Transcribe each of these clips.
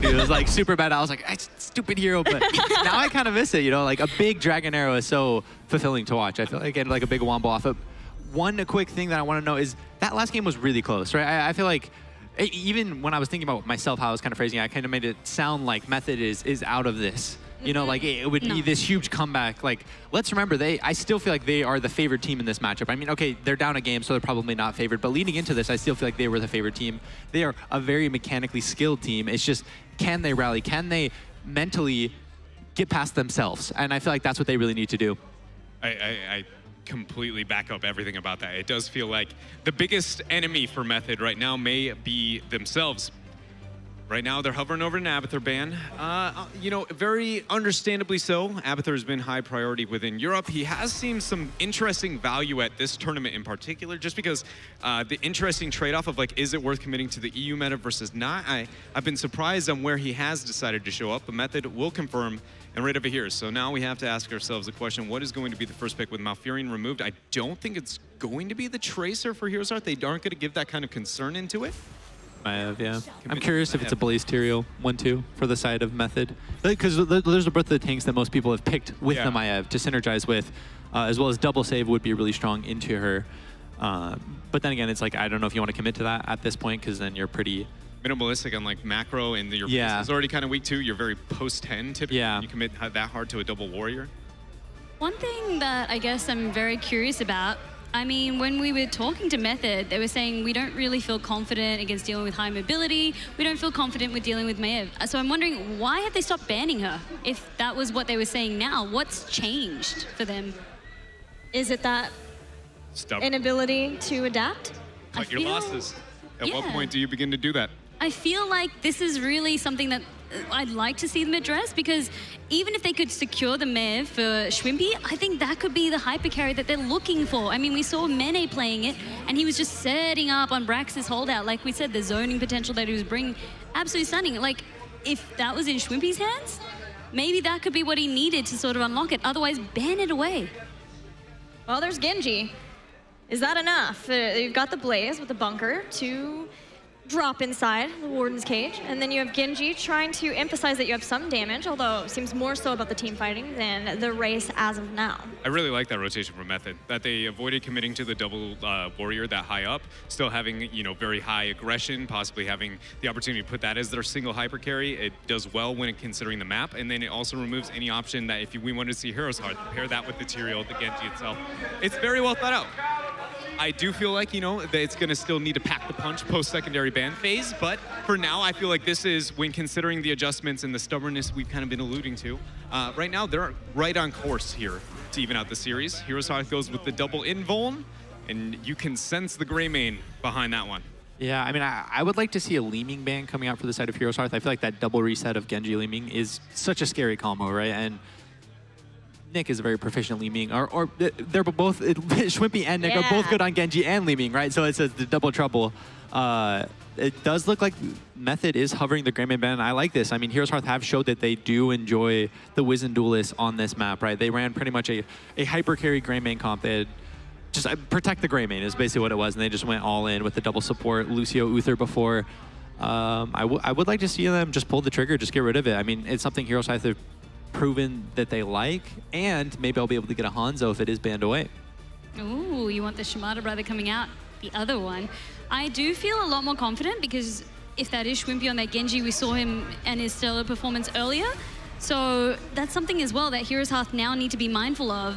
It was like super bad. I was like, stupid hero, but now I kind of miss it, you know? Like a big dragon arrow is so fulfilling to watch. I feel like a big wombo off of. One quick thing that I want to know is that last game was really close, right? I feel like even when I was thinking about myself, how I was kind of phrasing it, I kind of made it sound like Method is out of this. You know, like it would be this huge comeback. Like, let's remember, I still feel like they are the favored team in this matchup. I mean, okay, they're down a game, so they're probably not favored. But leading into this, I still feel like they were the favored team. They are a very mechanically skilled team. It's just, can they rally? Can they mentally get past themselves? And I feel like that's what they really need to do. I completely back up everything about that. It does feel like the biggest enemy for Method right now may be themselves. Right now, they're hovering over an Abathur ban. You know, very understandably so. Abathur has been high priority within Europe. He has seen some interesting value at this tournament in particular, just because the interesting trade-off of, like, is it worth committing to the EU meta versus not? I've been surprised on where he has decided to show up. The Method will confirm, and right over here. So now we have to ask ourselves the question, what is going to be the first pick with Malfurion removed? I don't think it's going to be the Tracer for HeroesHearth. They aren't going to give that kind of concern into it. Yeah. I'm curious if it's a Blaze-Tyrael 1-2 for the side of Method. Because those are both the tanks that most people have picked with the Maiev to synergize with, as well as double save would be really strong into her. But then again, it's like, I don't know if you want to commit to that at this point, because then you're pretty minimalistic on like macro, and your base is already kind of weak too. You're very post-10 typically. When you commit that hard to a double warrior. One thing that I guess I'm very curious about, I mean, when we were talking to Method, they were saying we don't really feel confident against dealing with high mobility. We don't feel confident with dealing with Maiev. So I'm wondering, why have they stopped banning her? If that was what they were saying now, what's changed for them? Is it that inability to adapt? Cut your losses. At what point do you begin to do that? I feel like this is really something that I'd like to see them address, because even if they could secure the Maiev for Schwimpy, I think that could be the hyper carry that they're looking for. I mean, we saw Mene playing it, and he was just setting up on Brax's holdout. Like we said, the zoning potential that he was bringing, absolutely stunning. Like, if that was in Schwimpy's hands, maybe that could be what he needed to sort of unlock it. Otherwise, ban it away. Well, there's Genji. Is that enough? You've got the Blaze with the bunker to drop inside the Warden's cage, and then you have Genji trying to emphasize that you have some damage, although it seems more so about the team fighting than the race as of now. I really like that rotation from Method, that they avoided committing to the double warrior that high up, still having, you know, very high aggression, possibly having the opportunity to put that as their single hyper carry. It does well when considering the map, and then it also removes any option that if we wanted to see HeroesHearth, pair that with the Tyrael, the Genji itself. It's very well thought out. I do feel like, you know, that it's going to still need to pack the punch post-secondary ban phase, but for now, I feel like this is, when considering the adjustments and the stubbornness we've kind of been alluding to, right now, they're right on course here to even out the series. HeroesHearth goes with the double invuln, and you can sense the gray main behind that one. Yeah, I mean, I would like to see a Leeming ban coming out for the side of HeroesHearth. I feel like that double reset of Genji Leeming is such a scary combo, right? And Nick is a very proficient Leeming, or they're both, Schwimpy and Nick are both good on Genji and Leeming, right? So it's a double trouble. It does look like Method is hovering the Greymane ban. I like this. I mean, HeroesHearth have showed that they do enjoy the Wizen Duelists on this map, right? They ran pretty much a hyper carry Greymane comp. They had just protect the Greymane is basically what it was, and they just went all in with the double support, Lucio, Uther before. I would like to see them just pull the trigger, just get rid of it. I mean, it's something HeroesHearth have proven that they like, and maybe I'll be able to get a Hanzo if it is banned away. Ooh, you want the Shimada brother coming out, the other one. I do feel a lot more confident, because if that is Schwimpy on that Genji, we saw him and his stellar performance earlier. So that's something as well that HeroesHearth now need to be mindful of.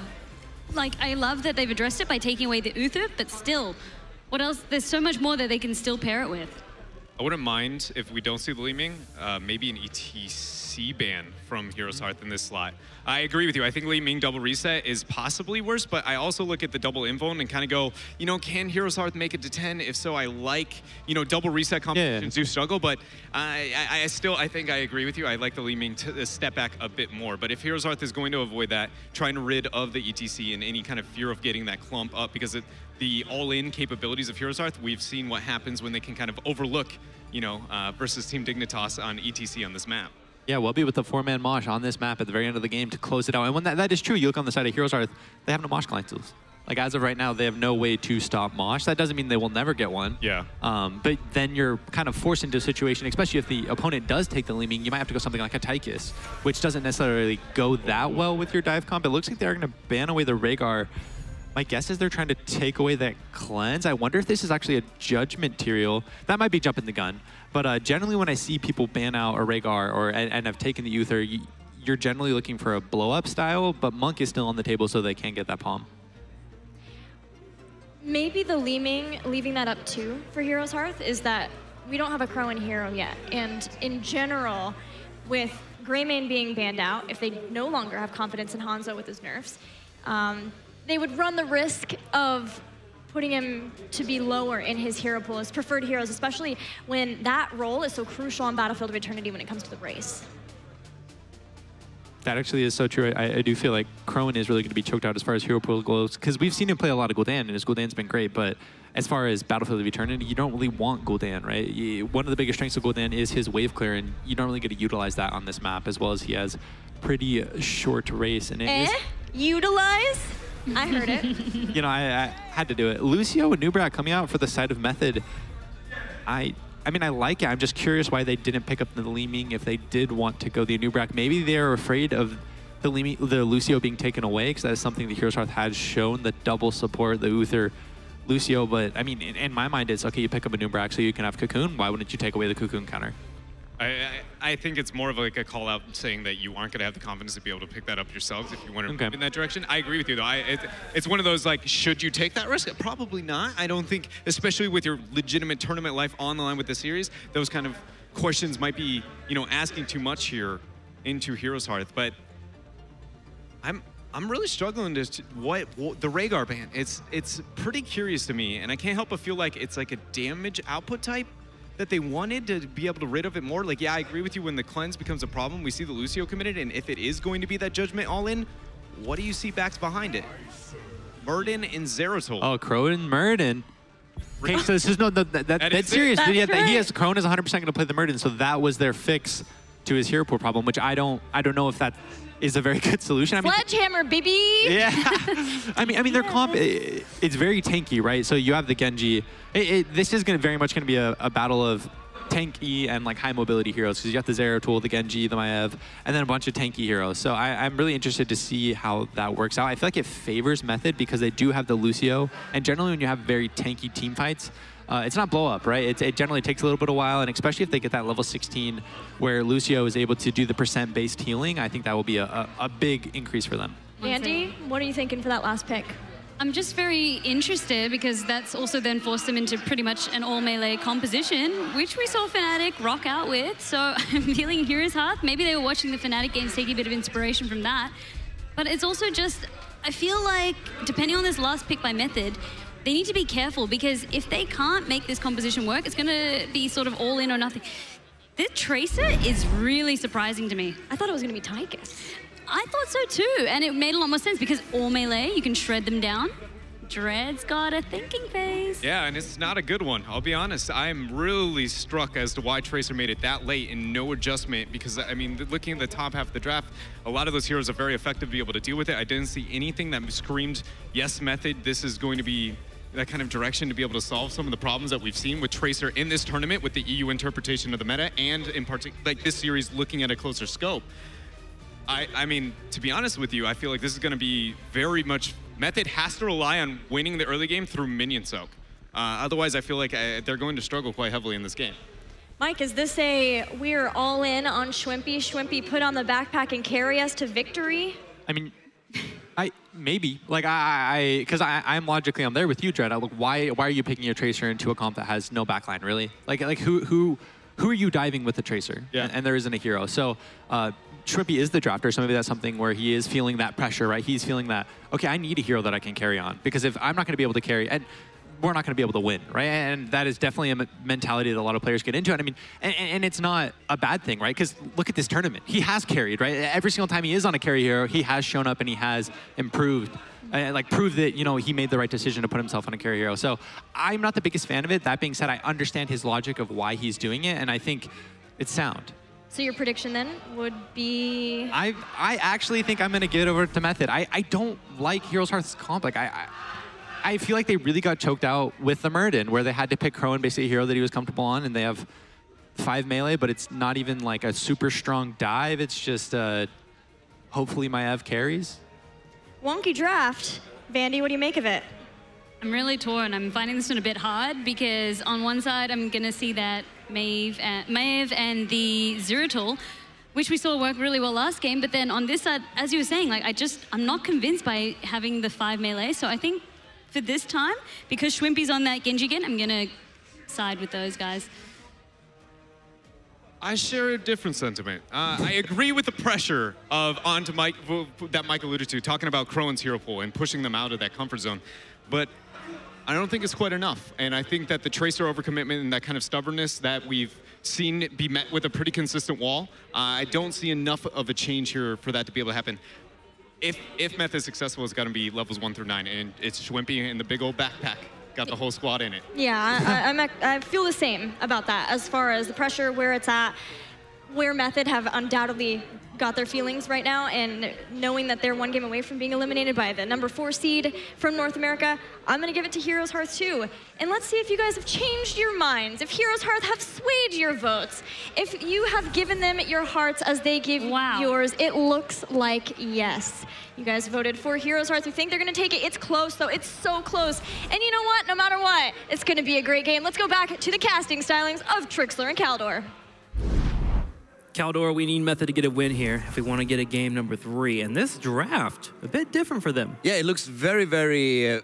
Like, I love that they've addressed it by taking away the Uther, but still, what else? There's so much more that they can still pair it with. I wouldn't mind if we don't see the Leeming, maybe an ETC ban from HeroesHearth in this slot. I agree with you. I think Leeming double reset is possibly worse, but I also look at the double invuln and kind of go, you know, can HeroesHearth make it to 10? If so, I like, you know, double reset combinations do struggle, but I think I agree with you. I like the Leeming to step back a bit more, but if HeroesHearth is going to avoid that, trying to rid of the ETC and any kind of fear of getting that clump up, because the all-in capabilities of HeroesHearth, we've seen what happens when they can kind of overlook, you know, versus Team Dignitas on ETC on this map. Yeah, we'll be with the 4-man Mosh on this map at the very end of the game to close it out. And when that is true, you look on the side of HeroesHearth, they have no Mosh client tools. Like, as of right now, they have no way to stop Mosh. That doesn't mean they will never get one. Yeah. But then you're kind of forced into a situation, especially if the opponent does take the leaming, you might have to go something like a Tychus, which doesn't necessarily go that well with your dive comp. It looks like they're going to ban away the Rhaegar. My guess is they're trying to take away that cleanse. I wonder if this is actually a judgment material. That might be jumping the gun. But generally when I see people ban out a Rhaegar and have taken the Uther, you're generally looking for a blow-up style, but Monk is still on the table so they can get that palm. Maybe the leaving that up too for Heroes Hearth is that we don't have a Crow and Hero yet. And in general, with Greymane being banned out, if they no longer have confidence in Hanzo with his nerfs, they would run the risk of putting him to be lower in his hero pool, his preferred heroes, especially when that role is so crucial on Battlefield of Eternity when it comes to the race. That actually is so true. I do feel like Crone is really going to be choked out as far as hero pool goes, because we've seen him play a lot of Gul'dan, and his Gul'dan's been great, but as far as Battlefield of Eternity, you don't really want Gul'dan, right? One of the biggest strengths of Gul'dan is his wave clear, and you don't really get to utilize that on this map, as well as he has pretty short race. And it is utilize? I heard it. You know, I had to do it. Lucio and Nubrak coming out for the side of Method. I mean, I like it. I'm just curious why they didn't pick up the Leaming if they did want to go the Nubrak. Maybe they're afraid of the Lucio being taken away, because that is something the HeroesHearth has shown, the double support, the Uther Lucio. But I mean, in my mind, it's okay, you pick up a Nubrak so you can have Cocoon. Why wouldn't you take away the Cocoon counter? I think it's more of like a call out saying that you aren't going to have the confidence to be able to pick that up yourselves if you want to move in that direction. I agree with you, though. It's one of those, like, should you take that risk? Probably not. I don't think, especially with your legitimate tournament life on the line with the series, those kind of questions might be, you know, asking too much here into HeroesHearth. But I'm really struggling to what the Rhaegar ban. It's pretty curious to me, and I can't help but feel like it's like a damage output type that they wanted to be able to rid of it more. Like, yeah, I agree with you when the cleanse becomes a problem. We see the Lucio committed, and if it is going to be that judgment all-in, what do you see backs behind it? Murden and Zeratul. Oh, Crone and Murden. Okay, so this is that's serious. That's right. He has Crone is 100% going to play the Murden, so that was their fix to his hero pool problem, which I don't know if that is a very good solution. Sledgehammer, baby! Yeah. I mean, their comp, it's very tanky, right? So you have the Genji. This is very much going to be a battle of tanky and like high mobility heroes, because you got the Zeratul, the Genji, the Maiev, and then a bunch of tanky heroes. So I'm really interested to see how that works out. I feel like it favors Method because they do have the Lucio, and generally when you have very tanky team fights, it's not blow up, right? It generally takes a little bit of while, and especially if they get that level 16 where Lucio is able to do the percent-based healing, I think that will be a big increase for them. Andy, what are you thinking for that last pick? I'm just very interested because that's also then forced them into pretty much an all-melee composition, which we saw Fnatic rock out with. So I'm feeling HeroesHearth. Maybe they were watching the Fnatic games, taking a bit of inspiration from that. But it's also just, I feel like, depending on this last pick by Method, they need to be careful, because if they can't make this composition work, it's going to be sort of all in or nothing. This Tracer is really surprising to me. I thought it was going to be Tychus. I thought so too, and it made a lot more sense because all melee, you can shred them down. Dread's got a thinking phase. Yeah, and it's not a good one. I'll be honest. I'm really struck as to why Tracer made it that late and no adjustment, because, I mean, looking at the top half of the draft, a lot of those heroes are very effective to be able to deal with it. I didn't see anything that screamed, yes, Method, this is going to be that kind of direction to be able to solve some of the problems that we've seen with Tracer in this tournament with the EU interpretation of the meta, and in particular, like this series looking at a closer scope. I mean, to be honest with you, I feel like this is going to be very much, Method has to rely on winning the early game through minion soak. Otherwise, I feel like they're going to struggle quite heavily in this game. Mike, is this we're all in on Schwimpy? Schwimpy put on the backpack and carry us to victory? I mean, maybe. Like, because I'm logically, I'm there with you, Dread. Look, why are you picking a Tracer into a comp that has no backline, really? Like who are you diving with the Tracer? Yeah. And there isn't a hero. So, Shrimpy is the drafter, so maybe that's something where he is feeling that pressure, right? He's feeling that, okay, I need a hero that I can carry on, because if I'm not going to be able to carry, and we're not going to be able to win, right? And that is definitely a mentality that a lot of players get into. And I mean, and it's not a bad thing, right? Because look at this tournament. He has carried, right? Every single time he is on a carry hero, he has shown up and he has improved. Like proved that, you know, he made the right decision to put himself on a carry hero. So I'm not the biggest fan of it. That being said, I understand his logic of why he's doing it, and I think it's sound. So your prediction then would be? I actually think I'm going to give it over to Method. I don't like HeroesHearth's comp. Like, I feel like they really got choked out with the Murden, where they had to pick Crowan, basically a hero that he was comfortable on, and they have 5 melee, but it's not even like a super strong dive. It's just hopefully Maev carries. Wonky draft. Vandy, what do you make of it? I'm really torn. I'm finding this one a bit hard because on one side, I'm going to see that Maev and the Zeratul, which we saw work really well last game. But then on this side, as you were saying, like I'm not convinced by having the 5 melee. So I think for this time, because Schwimpy's on that Genji again, I'm going to side with those guys. I share a different sentiment. I agree with the pressure of onto Mike that Mike alluded to, talking about Crowan's hero pool and pushing them out of that comfort zone. But I don't think it's quite enough. And I think that the Tracer overcommitment and that kind of stubbornness that we've seen be met with a pretty consistent wall, I don't see enough of a change here for that to be able to happen. If Meth is successful, it's got to be levels 1 through 9, and it's Schwimpy in the big old backpack. Got the whole squad in it. Yeah, I feel the same about that as far as the pressure, where it's at, where Method have undoubtedly got their feelings right now, and knowing that they're 1 game away from being eliminated by the number 4 seed from North America, I'm going to give it to HeroesHearth too. And let's see if you guys have changed your minds, if HeroesHearth have swayed your votes, if you have given them your hearts as they give yours. It looks like yes. You guys voted for HeroesHearth. You think they're going to take it. It's close, though. It's so close. And you know what? No matter what, it's going to be a great game. Let's go back to the casting stylings of Trixler and Caldor. Caldor, we need Method to get a win here if we want to get a game number 3. And this draft, a bit different for them. Yeah, it looks very, very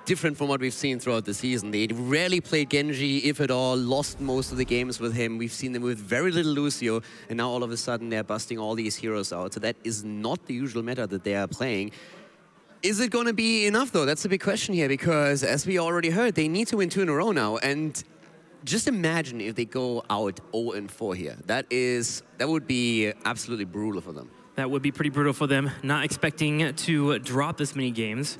different from what we've seen throughout the season. They rarely played Genji, if at all, lost most of the games with him. We've seen them with very little Lucio, and now all of a sudden they're busting all these heroes out. So that is not the usual meta that they are playing. Is it going to be enough, though? That's a big question here, because as we already heard, they need to win 2 in a row now. And just imagine if they go out 0-4 here. That would be absolutely brutal for them. That would be pretty brutal for them, not expecting to drop this many games.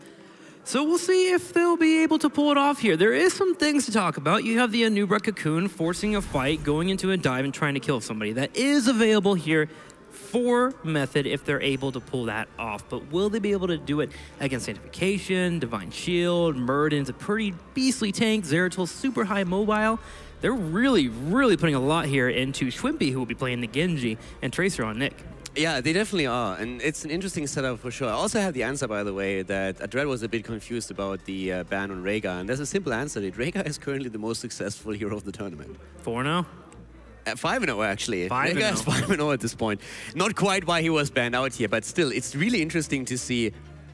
So we'll see if they'll be able to pull it off here. There is some things to talk about. You have the Anubra Cocoon forcing a fight, going into a dive and trying to kill somebody. That is available here for Method if they're able to pull that off. But will they be able to do it against Sanctification, Divine Shield, Murden's a pretty beastly tank, Zeratul's super high mobile? They're really, really putting a lot here into Schwimpy, who will be playing the Genji, and Tracer on Nick. Yeah, they definitely are, and it's an interesting setup for sure. I also have the answer, by the way, that Adred was a bit confused about the ban on Rhaegar, and there's a simple answer. Rhaegar is currently the most successful hero of the tournament. 4-0? 5-0, actually. 5-0. Rhaegar is 5-0 at this point. Not quite why he was banned out here, but still, it's really interesting to see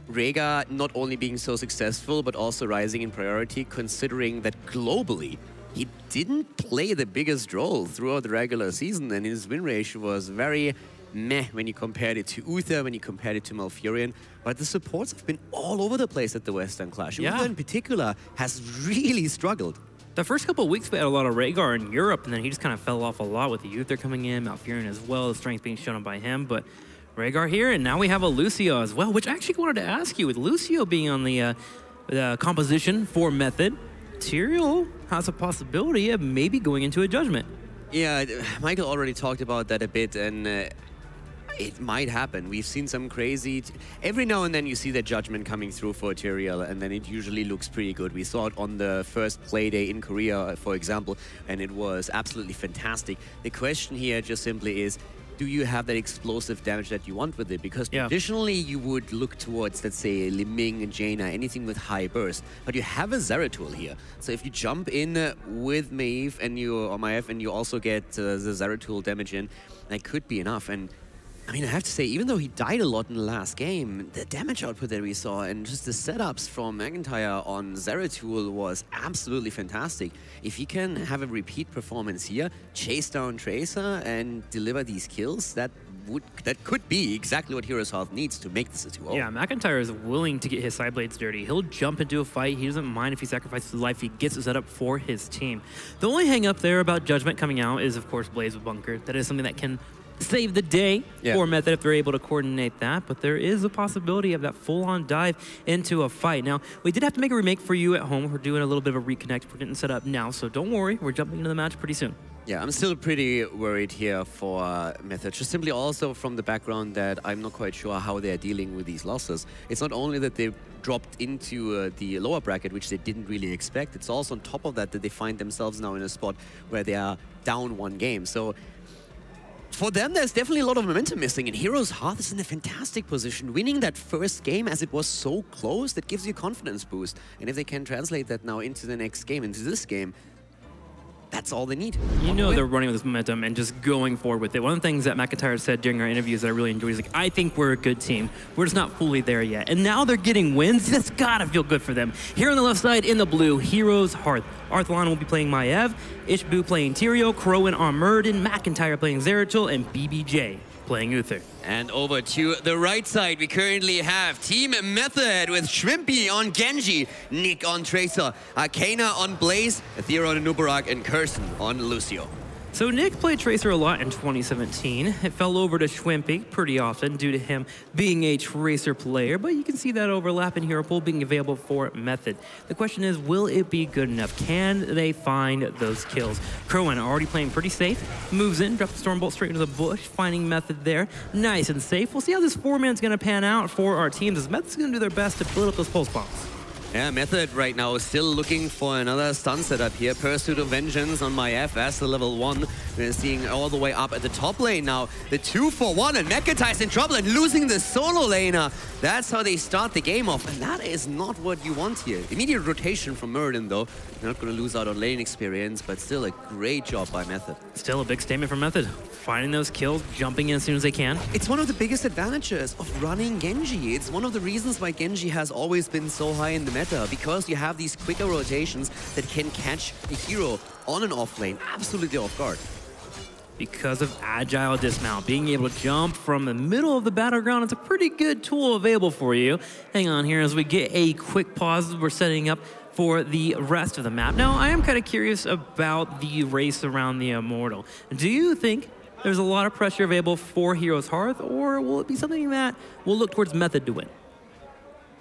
Rhaegar not only being so successful, but also rising in priority, considering that globally, he didn't play the biggest role throughout the regular season, and his win ratio was very meh when you compared it to Uther, when you compared it to Malfurion. But the supports have been all over the place at the Western Clash. Yeah. Uther in particular has really struggled. The first couple of weeks we had a lot of Rhaegar in Europe, and then he just kind of fell off a lot with the Uther coming in, Malfurion as well, the strength being shown by him. But Rhaegar here, and now we have a Lucio as well, which I actually wanted to ask you, with Lucio being on the composition for Method, Tyrael has a possibility of maybe going into a Judgment. Yeah, Michael already talked about that a bit, and it might happen. We've seen some crazy... Every now and then you see that Judgment coming through for Tyrael, and then it usually looks pretty good. We saw it on the first play day in Korea, for example, and it was absolutely fantastic. The question here just simply is, do you have that explosive damage that you want with it? Because traditionally you would look towards, let's say, Li Ming and Jaina, anything with high burst. But you have a Zeratul here. So if you jump in with Maev and you also get the Zeratul damage in, that could be enough. And I mean, I have to say, even though he died a lot in the last game, the damage output that we saw and just the setups from McIntyre on Zeratul was absolutely fantastic. If he can have a repeat performance here, chase down Tracer and deliver these kills, that could be exactly what HeroesHearth needs to make this a 2-0. Yeah, McIntyre is willing to get his side blades dirty. He'll jump into a fight. He doesn't mind if he sacrifices his life. He gets it set up for his team. The only hang up there about Judgment coming out is, of course, Blaze with Bunker. That is something that can save the day for Method if they're able to coordinate that, but there is a possibility of that full-on dive into a fight. Now, we did have to make a remake for you at home. We're doing a little bit of a reconnect. We're getting set up now, so don't worry. We're jumping into the match pretty soon. Yeah, I'm still pretty worried here for Method, just simply also from the background that I'm not quite sure how they're dealing with these losses. It's not only that they dropped into the lower bracket, which they didn't really expect, it's also on top of that that they find themselves now in a spot where they are down 1 game. So for them, there's definitely a lot of momentum missing, and HeroesHearth is in a fantastic position. Winning that first game as it was so close, that gives you a confidence boost. And if they can translate that now into the next game, into this game, that's all they need. You know they're running with this momentum and just going forward with it. One of the things that McIntyre said during our interviews that I really enjoyed is like, I think we're a good team. We're just not fully there yet. And now they're getting wins. That's gotta feel good for them. Here on the left side, in the blue, HeroesHearth. Arthalon will be playing Maiev, Ishbu playing Tyrio, Crowan on Murden, McIntyre playing Zeratul, and BBJ playing Uther. And over to the right side, we currently have Team Method with Shrimpy on Genji, Nick on Tracer, Arcana on Blaze, Ethereal on Nubarak, and Kirsten on Lucio. So Nick played Tracer a lot in 2017. It fell over to Shwimpy pretty often due to him being a Tracer player, but you can see that overlap in Hero Pool being available for Method. The question is, will it be good enough? Can they find those kills? Crowan already playing pretty safe, moves in, drops the Stormbolt straight into the bush, finding Method there. Nice and safe. We'll see how this 4-man's gonna pan out for our teams, as Method's gonna do their best to build up those pulse bombs. Yeah, Method right now is still looking for another stun setup here. Pursuit of Vengeance on Maiev as the level 1. We're seeing all the way up at the top lane now. The 2-for-1, and McIntyre's in trouble and losing the solo laner. That's how they start the game off, and that is not what you want here. Immediate rotation from Murden though. You're not going to lose out on lane experience, but still a great job by Method. Still a big statement from Method. Finding those kills, jumping in as soon as they can. It's one of the biggest advantages of running Genji. It's one of the reasons why Genji has always been so high in the meta, because you have these quicker rotations that can catch a hero on and off lane absolutely off guard. Because of agile dismount, being able to jump from the middle of the battleground is a pretty good tool available for you. Hang on here as we get a quick pause. We're setting up for the rest of the map. Now, I am kind of curious about the race around the Immortal. Do you think there's a lot of pressure available for HeroesHearth, or will it be something that will look towards Method to win?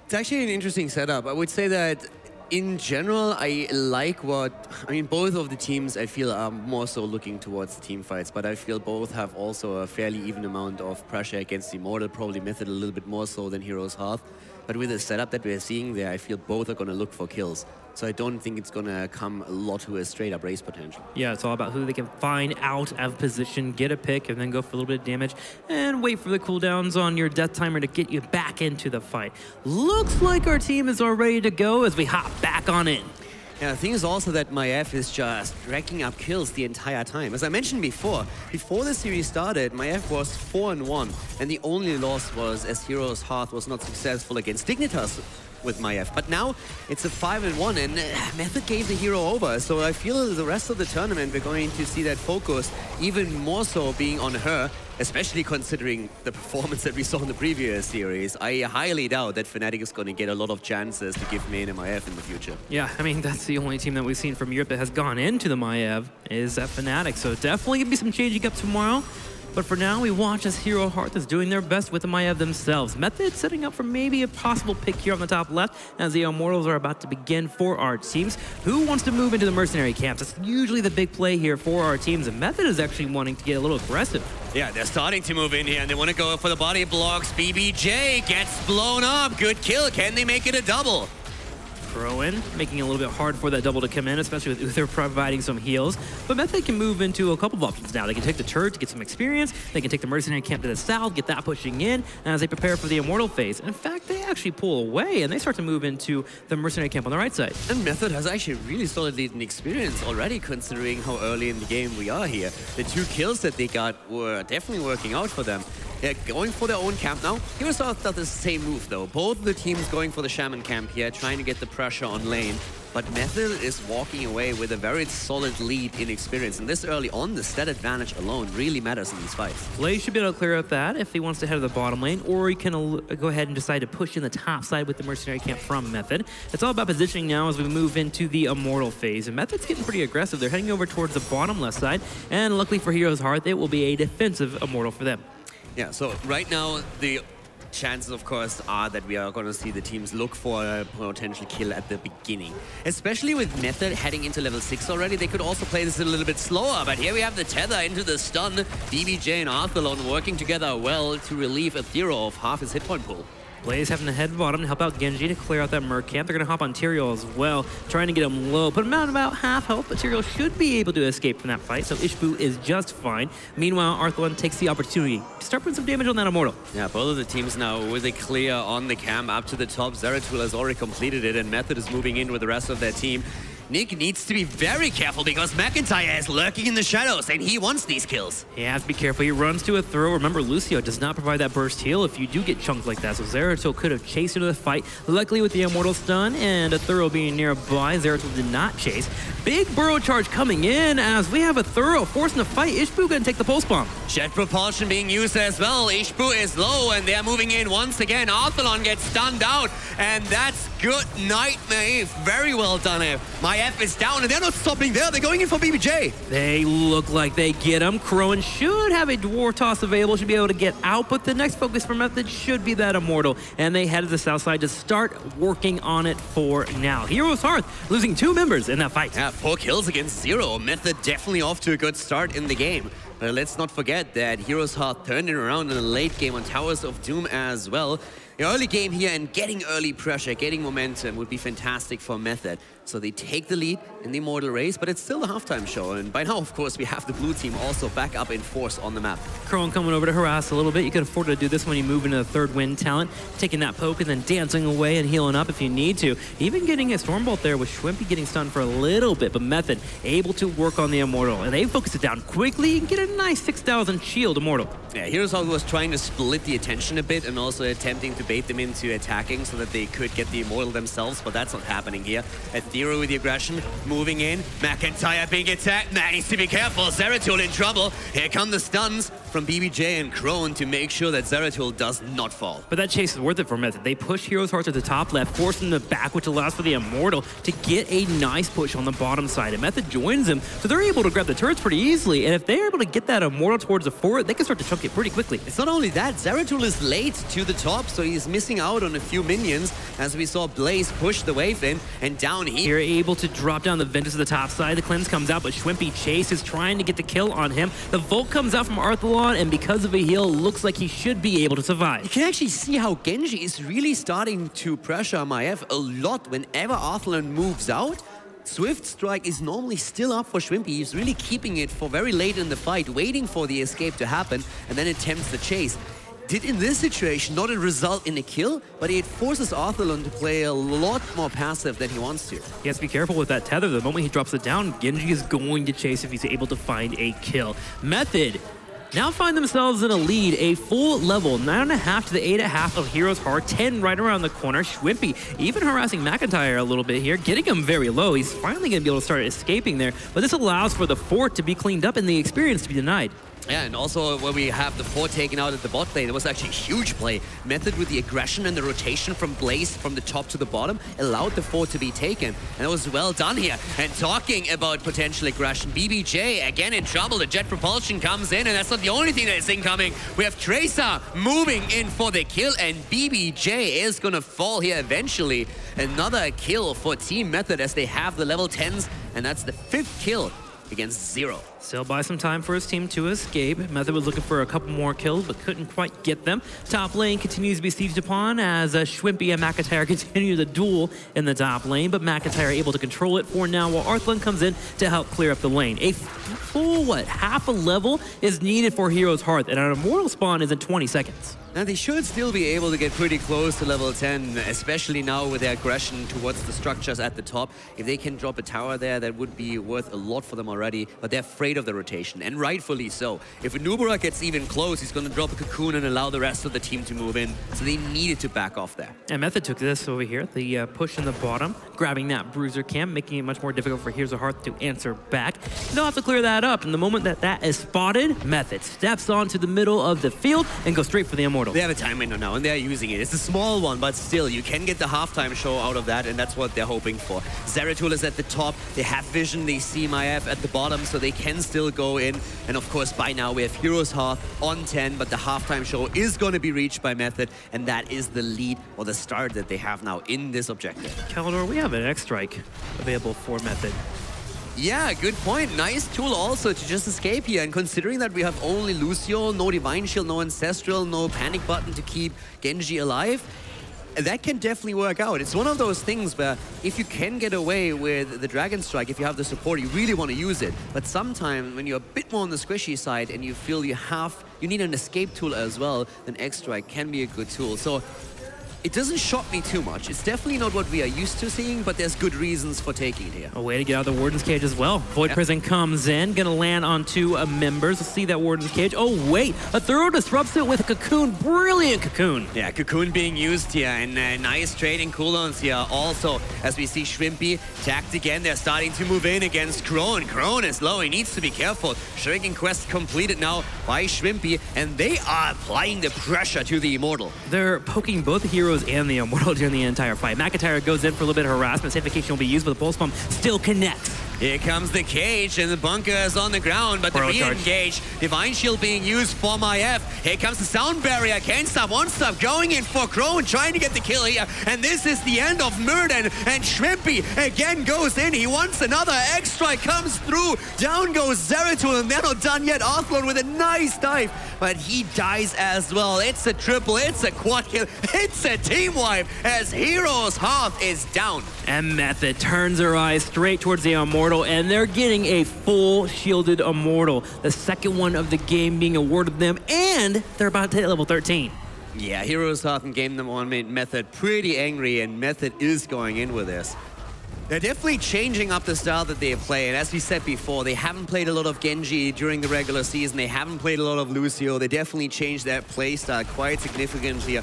It's actually an interesting setup. I would say that in general, I like both of the teams I feel are more so looking towards the team fights, but I feel both have also a fairly even amount of pressure against the Immortal, probably Method a little bit more so than HeroesHearth. But with the setup that we're seeing there, I feel both are going to look for kills. So I don't think it's going to come a lot to a straight-up race potential. Yeah, it's all about who they can find out of position, get a pick, and then go for a little bit of damage, and wait for the cooldowns on your death timer to get you back into the fight. Looks like our team is all ready to go as we hop back on in. Yeah, the thing is also that Maiev is just racking up kills the entire time. As I mentioned before the series started, Maiev was 4-1, and the only loss was as HeroesHearth was not successful against Dignitas with Maiev. But now it's a 5-1, and Method gave the hero over. So I feel the rest of the tournament we're going to see that focus even more so being on her, especially considering the performance that we saw in the previous series. I highly doubt that Fnatic is going to get a lot of chances to give main and Maiev in the future. Yeah, I mean, that's the only team that we've seen from Europe that has gone into the Maiev is at Fnatic. So definitely going to be some changing up tomorrow. But for now, we watch as HeroesHearth is doing their best with the Maiev themselves. Method setting up for maybe a possible pick here on the top left as the Immortals are about to begin for our teams. Who wants to move into the mercenary camps? That's usually the big play here for our teams, and Method is actually wanting to get a little aggressive. Yeah, they're starting to move in here, and they want to go for the body blocks. BBJ gets blown up. Good kill. Can they make it a double? Crowan making it a little bit hard for that double to come in, especially with Uther providing some heals. But Method can move into a couple of options now. They can take the turret to get some experience. They can take the mercenary camp to the south, get that pushing in as they prepare for the Immortal phase. In fact, they actually pull away and they start to move into the mercenary camp on the right side. And Method has actually really solid lead in experience already, considering how early in the game we are here. The 2 kills that they got were definitely working out for them. They're going for their own camp now. HeroesHearth does the same move though. Both the teams going for the Shaman camp here, trying to get the pressure on lane. But Method is walking away with a very solid lead in experience. And this early on, the stat advantage alone really matters in these fights. Blaze should be able to clear up that if he wants to head to the bottom lane, or he can go ahead and decide to push in the top side with the mercenary camp from Method. It's all about positioning now as we move into the Immortal phase. And Method's getting pretty aggressive. They're heading over towards the bottom left side. And luckily for HeroesHearth, it will be a defensive Immortal for them. Yeah, so right now, the chances, of course, are that we are going to see the teams look for a potential kill at the beginning. Especially with Method heading into level 6 already, they could also play this a little bit slower. But here we have the tether into the stun. BBJ and Arthalon working together well to relieve Ethereal of half his hit point pool. Blaze having to head bottom to help out Genji to clear out that Merc camp. They're going to hop on Tyrael as well, trying to get him low. Put him out about half health, but Tyrael should be able to escape from that fight, so Ishbu is just fine. Meanwhile, Arthalon takes the opportunity to start putting some damage on that Immortal. Yeah, both of the teams now with a clear on the camp up to the top. Zeratul has already completed it, and Method is moving in with the rest of their team. Nick needs to be very careful because McIntyre is lurking in the shadows and he wants these kills. He has to be careful. He runs to a throw. Remember, Lucio does not provide that burst heal if you do get chunks like that. So Zeratul could have chased into the fight. Luckily with the Immortal stun and a throw being nearby, Zeratul did not chase. Big burrow charge coming in as we have a throw forcing the fight. Ishbu gonna take the pulse bomb. Jet propulsion being used as well. Ishbu is low and they're moving in once again. Arthalon gets stunned out and that's good night, Maeve. Very well done, Maeve. My F is down and they're not stopping there. They're going in for BBJ. They look like they get him. Crowan should have a Dwarf Toss available, should be able to get out, but the next focus for Method should be that Immortal. And they head to the south side to start working on it for now. HeroesHearth losing 2 members in that fight. Yeah, 4 kills against 0. Method definitely off to a good start in the game. But let's not forget that HeroesHearth turned it around in the late game on Towers of Doom as well. The early game here and getting early pressure, getting momentum would be fantastic for Method. So they take the lead in the Immortal race, but it's still a halftime show. And by now, of course, we have the blue team also back up in force on the map. Crowan coming over to harass a little bit. You can afford to do this when you move into the third wind talent, taking that poke and then dancing away and healing up if you need to. Even getting a Stormbolt there with Schwimpy getting stunned for a little bit, but Method able to work on the Immortal. And they focus it down quickly and get a nice 6,000 shield Immortal. Yeah, HeroesHearth was trying to split the attention a bit and also attempting to bait them into attacking so that they could get the Immortal themselves, but that's not happening here. Ethereal with the aggression, moving in. McIntyre being attacked. Man needs to be careful. Zeratul in trouble. Here come the stuns from BBJ and Crowan to make sure that Zeratul does not fall. But that chase is worth it for Method. They push HeroesHearth to the top left, forcing them back, which allows for the Immortal to get a nice push on the bottom side. And Method joins them, so they're able to grab the turrets pretty easily. And if they're able to get that Immortal towards the fort, they can start to chunk it pretty quickly. It's not only that, Zeratul is late to the top, so he's missing out on a few minions as we saw Blaze push the wave in and down here. Able to drop down the Ventus to the top side. The cleanse comes out, but Schwimpy Chase is trying to get the kill on him. The Volt comes out from Arthalon, and because of a heal, looks like he should be able to survive. You can actually see how Genji is really starting to pressure Maiev a lot whenever Arthalon moves out. Swift Strike is normally still up for Schwimpy. He's really keeping it for very late in the fight, waiting for the escape to happen, and then attempts the chase. Did in this situation not result in a kill, but it forces Arthalon to play a lot more passive than he wants to. He has to be careful with that tether. The moment he drops it down, Genji is going to chase if he's able to find a kill. Method now find themselves in a lead, a full level, 9.5 to the 8.5 of HeroesHearth, 10 right around the corner. Schwimpy even harassing McIntyre a little bit here, getting him very low. He's finally going to be able to start escaping there, but this allows for the fort to be cleaned up and the experience to be denied. Yeah, and also when we have the fort taken out at the bot lane, it was actually a huge play. Method with the aggression and the rotation from Blaze from the top to the bottom allowed the fort to be taken. And it was well done here. And talking about potential aggression, BBJ again in trouble. The jet propulsion comes in, and that's not the only thing that is incoming. We have Tracer moving in for the kill, and BBJ is gonna fall here eventually. Another kill for Team Method as they have the level 10s, and that's the 5th kill against 0. Still buy some time for his team to escape. Method was looking for a couple more kills, but couldn't quite get them. Top lane continues to be sieged upon as Schwimpy and McIntyre continue the duel in the top lane, but McIntyre able to control it for now while Arthalon comes in to help clear up the lane. A full, half a level is needed for HeroesHearth, and an Immortal spawn is in 20 seconds. Now they should still be able to get pretty close to level 10, especially now with their aggression towards the structures at the top. If they can drop a tower there, that would be worth a lot for them already, but they're afraid of the rotation, and rightfully so. If Nubara gets even close, he's going to drop a cocoon and allow the rest of the team to move in, so they needed to back off there. And Method took this over here, the push in the bottom, grabbing that bruiser camp, making it much more difficult for HeroesHearth to answer back. They'll have to clear that up, and the moment that that is spotted, Method steps onto the middle of the field and goes straight for the Immortal. They have a time window now, and they're using it. It's a small one, but still, you can get the halftime show out of that, and that's what they're hoping for. Zeratul is at the top. They have vision. They see Maiev at the bottom, so they can can still go in. And of course, by now we have HeroesHearth on 10, but the halftime show is going to be reached by Method, and that is the lead or the start that they have now in this objective. Caldor, we have an X-Strike available for Method. Yeah, good point. Nice tool also to just escape here. And considering that we have only Lucio, no Divine Shield, no Ancestral, no Panic Button to keep Genji alive, that can definitely work out. It's one of those things where if you can get away with the Dragon Strike, if you have the support, you really want to use it. But sometimes when you're a bit more on the squishy side and you feel you need an escape tool as well, then X-Strike can be a good tool. So it doesn't shock me too much. It's definitely not what we are used to seeing, but there's good reasons for taking it here. A way to get out of the Warden's Cage as well. Void Prison comes in, gonna land on 2 members. Let's see that Warden's Cage. Oh wait, a thorough disrupts it with a Cocoon. Brilliant Cocoon. Yeah, Cocoon being used here, and nice trading cooldowns here. Also, as we see Shrimpy tagged again, they're starting to move in against Crone. Crone is low, he needs to be careful. Shuriken quest completed now by Shrimpy, and they are applying the pressure to the Immortal. They're poking both the heroes and the Immortal during the entire fight. McIntyre goes in for a little bit of harassment. Safecation will be used, but the Pulse Pump still connects. Here comes the cage, and the bunker is on the ground, but the re-engage. Divine Shield being used for Maiev. Here comes the Sound Barrier. Can't stop, won't stop. Going in for Crone, trying to get the kill here. And this is the end of Murden. And Shrimpy again goes in. He wants another. X-Strike comes through. Down goes Zeratul, and they're not done yet. Arthlon with a nice dive, but he dies as well. It's a triple, it's a quad kill, it's a team wipe as HeroesHearth is down. And Method turns her eyes straight towards the Immortal, and they're getting a full shielded Immortal. The second one of the game being awarded them, and they're about to hit level 13. Yeah, HeroesHearth in game number 1 made Method pretty angry, and Method is going in with this. They're definitely changing up the style that they play, and as we said before, they haven't played a lot of Genji during the regular season, they haven't played a lot of Lucio, they definitely changed their play style quite significantly.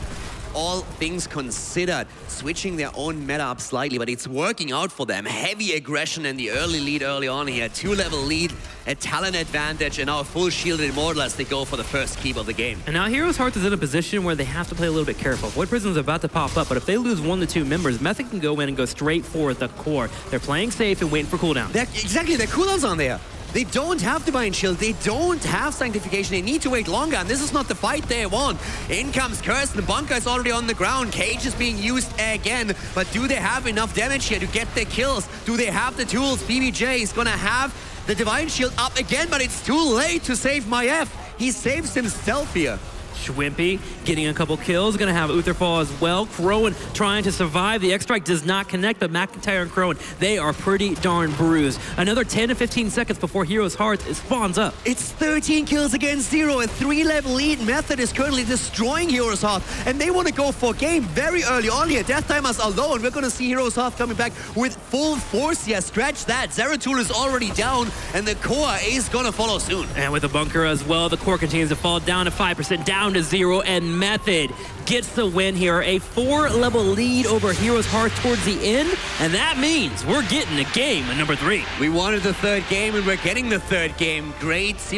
All things considered, switching their own meta up slightly, but it's working out for them. Heavy aggression and the early lead early on here. 2-level lead, a talent advantage, and now a full shielded Immortal as they go for the first keep of the game. And now HeroesHearth is in a position where they have to play a little bit careful. Void Prison is about to pop up, but if they lose 1 to 2 members, Method can go in and go straight for the core. They're playing safe and waiting for cooldown. Exactly, their cooldowns on there. They don't have Divine Shield, they don't have Sanctification, they need to wait longer, and this is not the fight they want. In comes Curse, the bunker is already on the ground, Cage is being used again, but do they have enough damage here to get the kills? Do they have the tools? BBJ is gonna have the Divine Shield up again, but it's too late to save Maiev. He saves himself here. Shwimpy getting a couple kills, gonna have Utherfall as well. Crone trying to survive. The X-Strike does not connect, but McIntyre and Crone, they are pretty darn bruised. Another 10 to 15 seconds before HeroesHearth spawns up. It's 13 kills against 0, a 3-level lead. Method is currently destroying HeroesHearth, and they want to go for game very early on here. Death Timers alone. We're gonna see HeroesHearth coming back with full force here. Stretch that. Zeratul is already down, and the core is gonna follow soon. And with the bunker as well, the core continues to fall down to 5%, down to 0, and Method gets the win here. A 4-level lead over HeroesHearth towards the end, and that means we're getting a game at number 3. We wanted the third game, and we're getting the third game. Great.